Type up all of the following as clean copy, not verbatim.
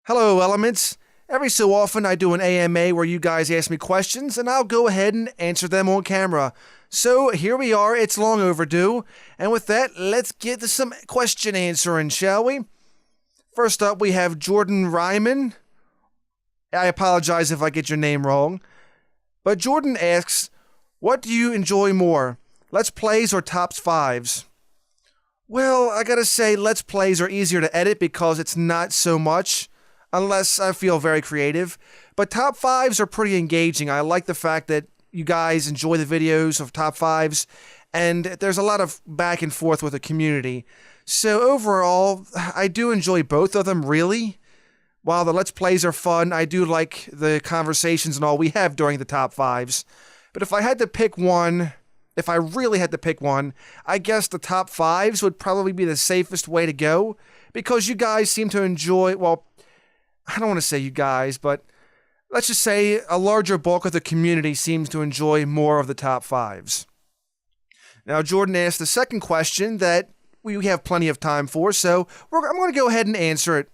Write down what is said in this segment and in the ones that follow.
Hello, Elements. Every so often I do an AMA where you guys ask me questions and I'll go ahead and answer them on camera. So here we are, it's long overdue. And with that, let's get to some question answering, shall we? First up, we have Jordan Ryman. I apologize if I get your name wrong. But Jordan asks, what do you enjoy more, Let's Plays or Tops 5s? Well, I gotta say, Let's Plays are easier to edit because it's not so much, unless I feel very creative. But Top 5s are pretty engaging. I like the fact that you guys enjoy the videos of Top 5s, and there's a lot of back and forth with the community. So overall, I do enjoy both of them, really. While the Let's Plays are fun, I do like the conversations and all we have during the Top 5s. But if I had to pick one, if I really had to pick one, I guess the Top 5s would probably be the safest way to go, because you guys seem to enjoy, well, I don't want to say you guys, but let's just say a larger bulk of the community seems to enjoy more of the Top 5s. Now, Jordan asked the second question that we have plenty of time for, so I'm going to go ahead and answer it.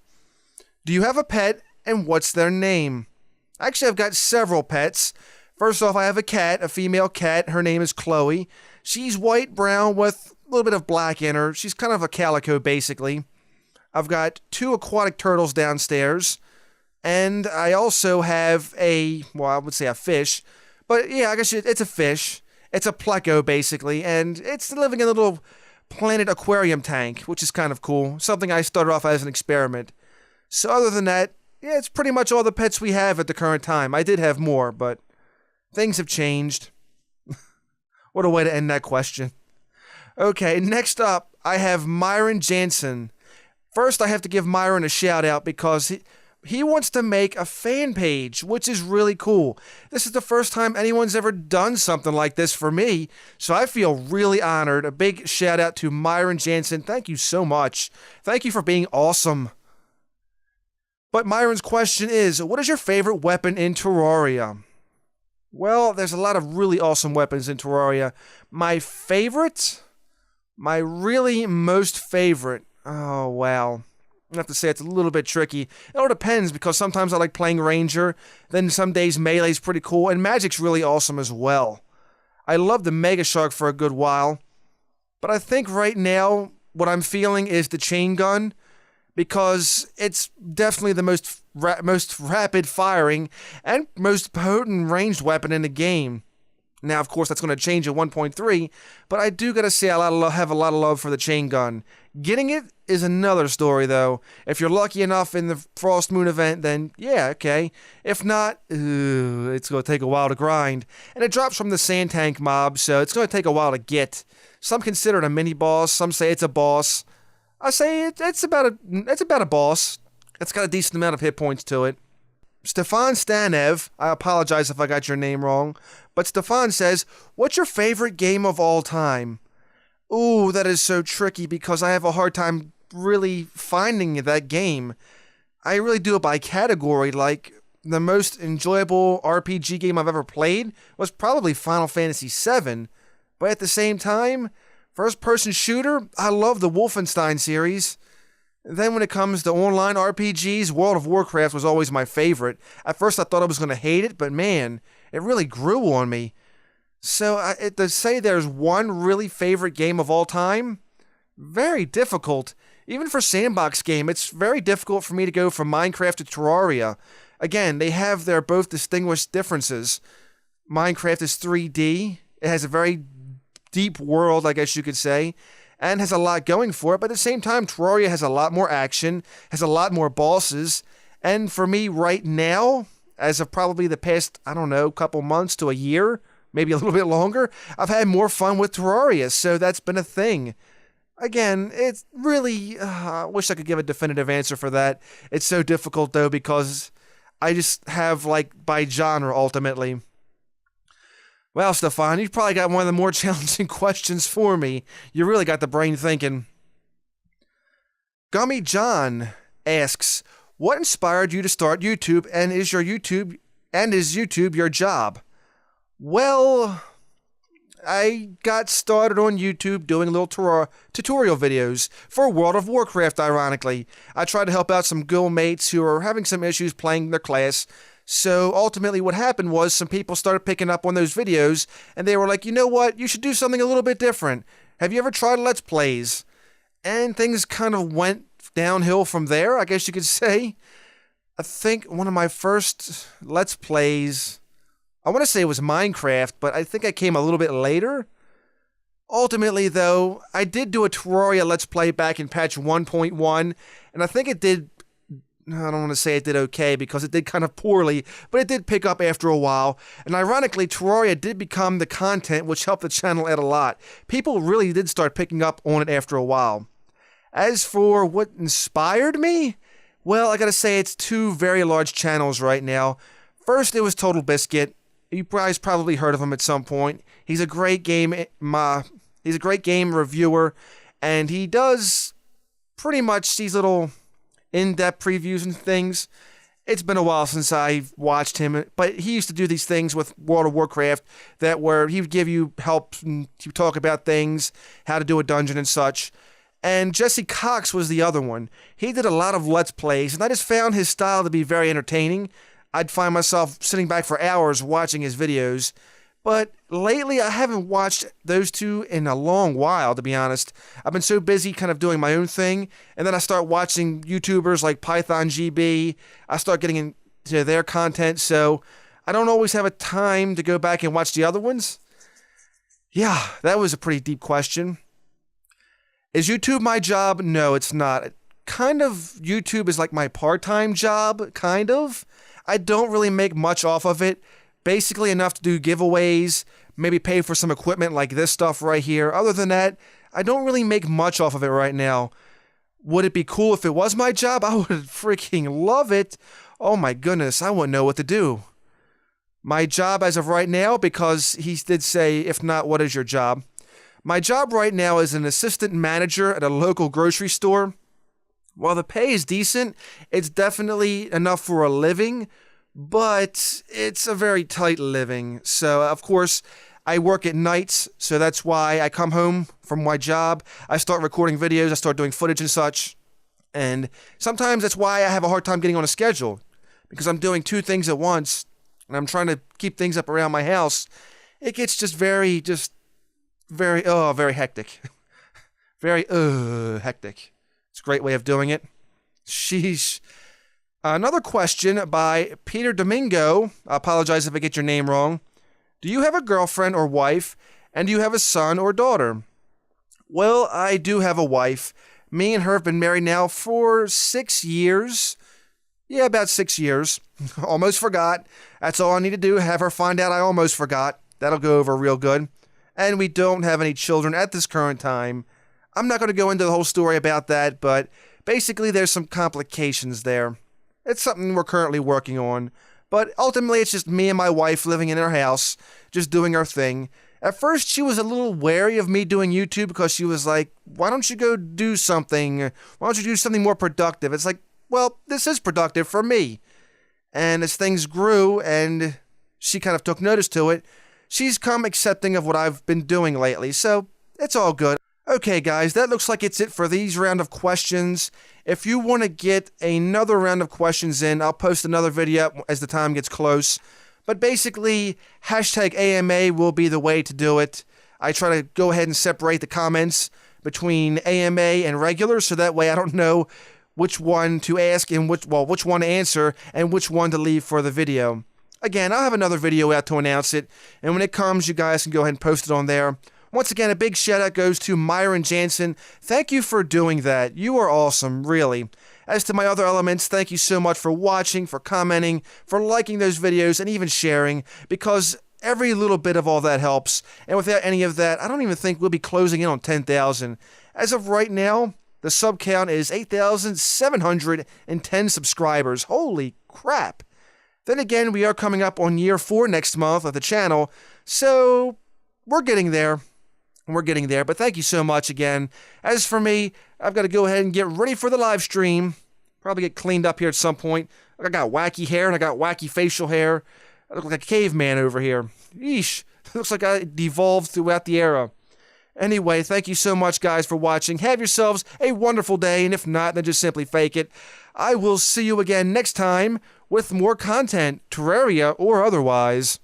Do you have a pet, and what's their name? Actually, I've got several pets. First off, I have a cat, a female cat. Her name is Chloe. She's white-brown with a little bit of black in her. She's kind of a calico, basically. I've got 2 aquatic turtles downstairs. And I also have I would say a fish. But yeah, I guess it's a fish. It's a pleco, basically. And it's living in a little planet aquarium tank, which is kind of cool. Something I started off as an experiment. So other than that, yeah, it's pretty much all the pets we have at the current time. I did have more, but things have changed. What a way to end that question. Okay, next up, I have Myron Jansen. First, I have to give Myron a shout out because he wants to make a fan page, which is really cool. This is the first time anyone's ever done something like this for me, so I feel really honored. A big shout out to Myron Jansen. Thank you so much. Thank you for being awesome. But Myron's question is, what is your favorite weapon in Terraria? Well, there's a lot of really awesome weapons in Terraria. My really most favorite, oh wow. I have to say it's a little bit tricky. It all depends, because sometimes I like playing Ranger, then some days Melee's pretty cool, and Magic's really awesome as well. I loved the Mega Shark for a good while, but I think right now what I'm feeling is the Chain Gun, because it's definitely the most rapid firing and most potent ranged weapon in the game. Now, of course, that's going to change at 1.3, but I do gotta say I have a lot of love for the Chain Gun. Getting it is another story, though. If you're lucky enough in the Frost Moon event, then yeah, okay. If not, it's going to take a while to grind. And it drops from the Sand Tank mob, so it's going to take a while to get. Some consider it a mini-boss, some say it's a boss. I say it's about a boss. It's got a decent amount of hit points to it. Stefan Stanev, I apologize if I got your name wrong, but Stefan says, what's your favorite game of all time? Ooh, that is so tricky because I have a hard time really finding that game. I really do it by category. Like, the most enjoyable RPG game I've ever played was probably Final Fantasy VII, but at the same time, first-person shooter, I love the Wolfenstein series. Then when it comes to online RPGs, World of Warcraft was always my favorite. At first I thought I was going to hate it, but man, it really grew on me. So to say there's one really favorite game of all time, very difficult. Even for sandbox game, it's very difficult for me to go from Minecraft to Terraria. Again, they have their both distinguished differences. Minecraft is 3D. It has a very deep world, I guess you could say, and has a lot going for it, but at the same time, Terraria has a lot more action, has a lot more bosses, and for me right now, as of probably the past, I don't know, couple months to a year, maybe a little bit longer, I've had more fun with Terraria, so that's been a thing. Again, it's really, I wish I could give a definitive answer for that. It's so difficult, though, because I just have, like, by genre, ultimately. Well, Stefan, you've probably got one of the more challenging questions for me. You really got the brain thinking. Gummy John asks, what inspired you to start YouTube, and is YouTube your job? Well, I got started on YouTube doing little tutorial videos for World of Warcraft, ironically. I tried to help out some guild mates who are having some issues playing their class. So ultimately what happened was some people started picking up on those videos, and they were like, you know what, you should do something a little bit different. Have you ever tried Let's Plays? And things kind of went downhill from there, I guess you could say. I think one of my first Let's Plays, I want to say it was Minecraft, but I think I came a little bit later. Ultimately, though, I did do a Terraria Let's Play back in patch 1.1, and I think it did, I don't want to say it did okay, because it did kind of poorly, but it did pick up after a while. And ironically, Terraria did become the content which helped the channel out a lot. People really did start picking up on it after a while. As for what inspired me, well, I gotta say it's two very large channels right now. First, it was Total Biscuit. You guys probably heard of him at some point. He's a great game reviewer, and he does pretty much these little in-depth previews and things. It's been a while since I've watched him, but he used to do these things with World of Warcraft that where he would give you help and he would talk about things, how to do a dungeon and such. And Jesse Cox was the other one. He did a lot of Let's Plays, and I just found his style to be very entertaining. I'd find myself sitting back for hours watching his videos. But lately, I haven't watched those two in a long while, to be honest. I've been so busy kind of doing my own thing, and then I start watching YouTubers like Python GB. I start getting into their content, so I don't always have a time to go back and watch the other ones. Yeah, that was a pretty deep question. Is YouTube my job? No, it's not. Kind of, YouTube is like my part-time job, kind of. I don't really make much off of it. Basically enough to do giveaways, maybe pay for some equipment like this stuff right here. Other than that, I don't really make much off of it right now. Would it be cool if it was my job? I would freaking love it. Oh my goodness, I wouldn't know what to do. My job as of right now, because he did say, if not, what is your job? My job right now is an assistant manager at a local grocery store. While the pay is decent, it's definitely enough for a living, but it's a very tight living. So, of course, I work at nights, so that's why I come home from my job. I start recording videos, I start doing footage and such. And sometimes that's why I have a hard time getting on a schedule, because I'm doing two things at once, and I'm trying to keep things up around my house. It gets very hectic. Very hectic. It's a great way of doing it. Sheesh. Another question by Peter Domingo. I apologize if I get your name wrong. Do you have a girlfriend or wife, and do you have a son or daughter? Well, I do have a wife. Me and her have been married now for 6 years. Yeah, about 6 years. Almost forgot. That's all I need to do, have her find out I almost forgot. That'll go over real good. And we don't have any children at this current time. I'm not going to go into the whole story about that, but basically there's some complications there. It's something we're currently working on. But ultimately it's just me and my wife living in our house, just doing our thing. At first she was a little wary of me doing YouTube because she was like, why don't you go do something? Why don't you do something more productive? It's like, well, this is productive for me. And as things grew and she kind of took notice to it, she's come accepting of what I've been doing lately, so it's all good. Okay, guys, that looks like it's it for these round of questions. If you want to get another round of questions in, I'll post another video as the time gets close. But basically, hashtag AMA will be the way to do it. I try to go ahead and separate the comments between AMA and regular, so that way I don't know which one to ask and which one to answer and which one to leave for the video. Again, I'll have another video out to announce it, and when it comes, you guys can go ahead and post it on there. Once again, a big shout out goes to Myron Jansen. Thank you for doing that. You are awesome, really. As to my other elements, thank you so much for watching, for commenting, for liking those videos, and even sharing, because every little bit of all that helps. And without any of that, I don't even think we'll be closing in on 10,000. As of right now, the sub count is 8,710 subscribers. Holy crap. Then again, we are coming up on year 4 next month of the channel, so we're getting there. But thank you so much again. As for me, I've got to go ahead and get ready for the live stream. Probably get cleaned up here at some point. I got wacky hair and I got wacky facial hair. I look like a caveman over here. Yeesh. Looks like I devolved throughout the era. Anyway, thank you so much, guys, for watching. Have yourselves a wonderful day, and if not, then just simply fake it. I will see you again next time with more content, Terraria or otherwise.